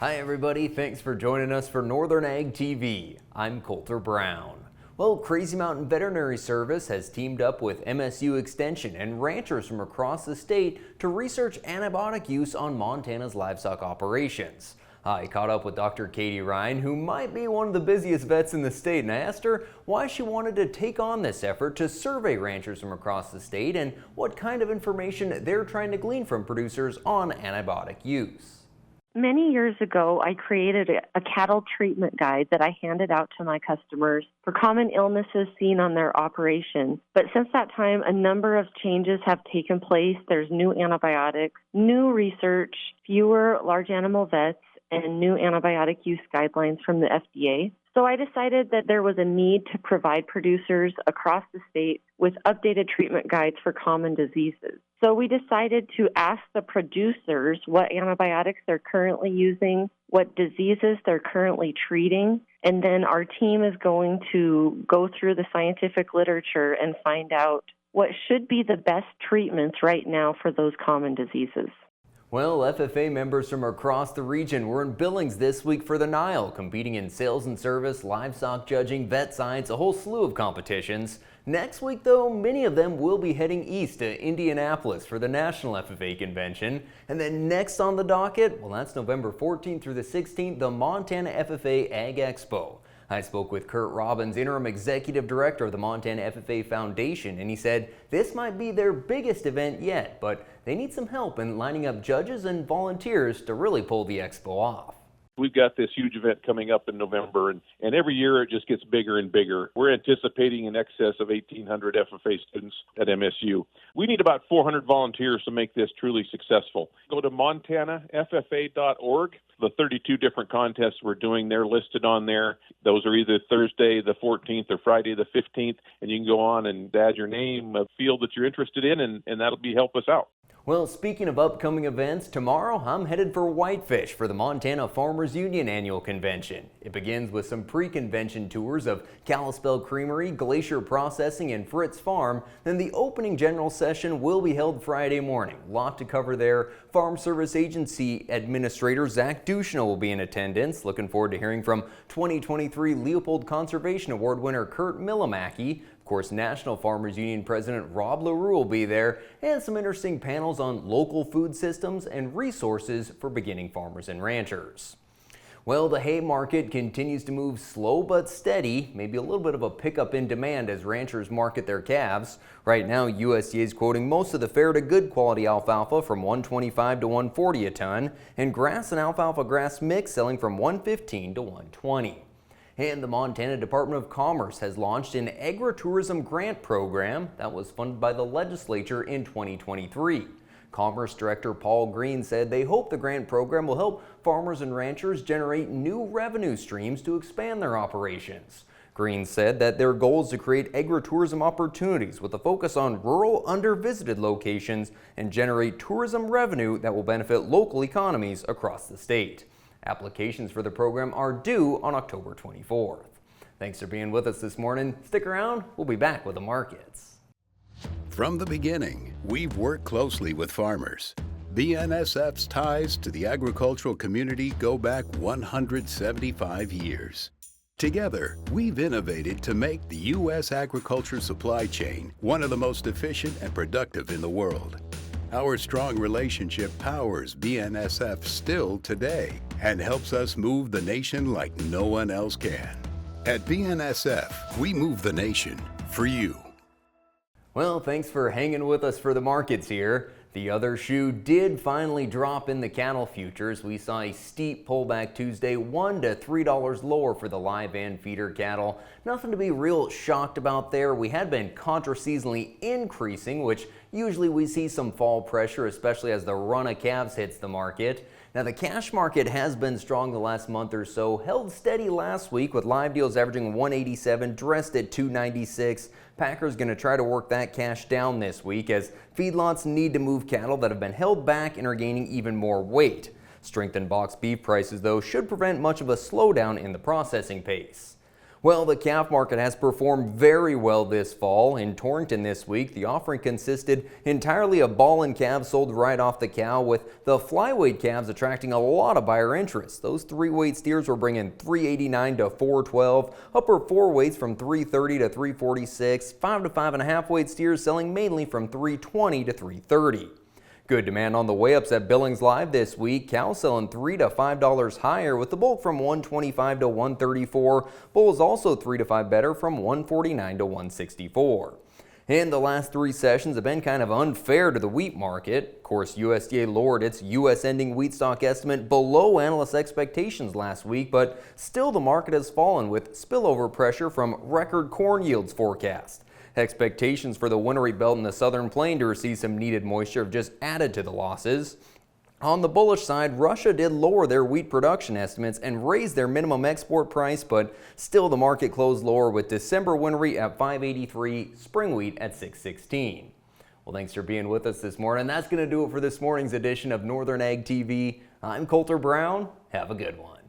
Hi everybody, thanks for joining us for Northern Ag TV. I'm Coulter Brown. Well, Crazy Mountain Veterinary Service has teamed up with MSU Extension and ranchers from across the state to research antibiotic use on Montana's livestock operations. I caught up with Dr. Katie Ryan, who might be one of the busiest vets in the state, and I asked her why she wanted to take on this effort to survey ranchers from across the state and what kind of information they're trying to glean from producers on antibiotic use. Many years ago, I created a cattle treatment guide that I handed out to my customers for common illnesses seen on their operation. But since that time, a number of changes have taken place. There's new antibiotics, new research, fewer large animal vets, and new antibiotic use guidelines from the FDA. So I decided that there was a need to provide producers across the state with updated treatment guides for common diseases. So we decided to ask the producers what antibiotics they're currently using, what diseases they're currently treating, and then our team is going to go through the scientific literature and find out what should be the best treatments right now for those common diseases. Well, FFA members from across the region were in Billings this week for the Nile, competing in sales and service, livestock judging, vet science, a whole slew of competitions. Next week, though, many of them will be heading east to Indianapolis for the National FFA Convention. And then next on the docket, well, that's November 14th through the 16th, the Montana FFA Ag Expo. I spoke with Kurt Robbins, Interim Executive Director of the Montana FFA Foundation, and he said this might be their biggest event yet, but they need some help in lining up judges and volunteers to really pull the expo off. We've got this huge event coming up in November, and every year it just gets bigger and bigger. We're anticipating in excess of 1,800 FFA students at MSU. We need about 400 volunteers to make this truly successful. Go to montanaffa.org. The 32 different contests we're doing, they're listed on there. Those are either Thursday the 14th or Friday the 15th, and you can go on and add your name, a field that you're interested in, and that'll help us out. Well, speaking of upcoming events, tomorrow I'm headed for Whitefish for the Montana Farmers Union Annual Convention. It begins with some pre-convention tours of Kalispell Creamery, Glacier Processing, and Fritz Farm. Then the opening general session will be held Friday morning. Lot to cover there. Farm Service Agency Administrator Zach Duchesneau will be in attendance. Looking forward to hearing from 2023 Leopold Conservation Award winner Kurt Millimaki. Of course, National Farmers Union President Rob LaRue will be there, and some interesting panels on local food systems and resources for beginning farmers and ranchers. Well, the hay market continues to move slow but steady, maybe a little bit of a pickup in demand as ranchers market their calves. Right now, USDA is quoting most of the fair to good quality alfalfa from $125 to $140 a ton, and grass and alfalfa grass mix selling from $115 to $120. And the Montana Department of Commerce has launched an agritourism grant program that was funded by the legislature in 2023. Commerce Director Paul Green said they hope the grant program will help farmers and ranchers generate new revenue streams to expand their operations. Green said that their goal is to create agritourism opportunities with a focus on rural, under-visited locations and generate tourism revenue that will benefit local economies across the state. Applications for the program are due on October 24th. Thanks for being with us this morning. Stick around. We'll be back with the markets. From the beginning, we've worked closely with farmers. BNSF's ties to the agricultural community go back 175 years. Together, we've innovated to make the U.S. agriculture supply chain one of the most efficient and productive in the world. Our strong relationship powers BNSF still today and helps us move the nation like no one else can. At BNSF, we move the nation for you. Well, thanks for hanging with us for the markets here. The other shoe did finally drop in the cattle futures. We saw a steep pullback Tuesday, $1 to $3 lower for the live and feeder cattle. Nothing to be real shocked about there. We had been contra-seasonally increasing, which usually we see some fall pressure, especially as the run of calves hits the market. Now, the cash market has been strong the last month or so, held steady last week with live deals averaging 187, dressed at 296. Packers going to try to work that cash down this week as feedlots need to move cattle that have been held back and are gaining even more weight. Strength in box beef prices, though, should prevent much of a slowdown in the processing pace. Well, the calf market has performed very well this fall. In Torrington this week, the offering consisted entirely of ball-in calves sold right off the cow, with the flyweight calves attracting a lot of buyer interest. Those 3-weight steers were bringing $389 to $412, upper 4 weights from $330 to $346, 5 to 5.5 weight steers selling mainly from $320 to $330. Good demand on the weigh-ups at Billings Live this week. Cows selling $3 to $5 higher, with the bulk from $125 to $134. Bulls also 3 to 5 better from $149 to $164. And the last 3 sessions have been kind of unfair to the wheat market. Of course, USDA lowered its U.S. ending wheat stock estimate below analyst expectations last week, but still the market has fallen with spillover pressure from record corn yields forecast. Expectations for the wintry belt in the southern plain to receive some needed moisture have just added to the losses. On the bullish side, Russia did lower their wheat production estimates and raise their minimum export price, but still the market closed lower with December winter wheat at $583, spring wheat at $616. Well, thanks for being with us this morning. That's going to do it for this morning's edition of Northern Ag TV. I'm Coulter Brown. Have a good one.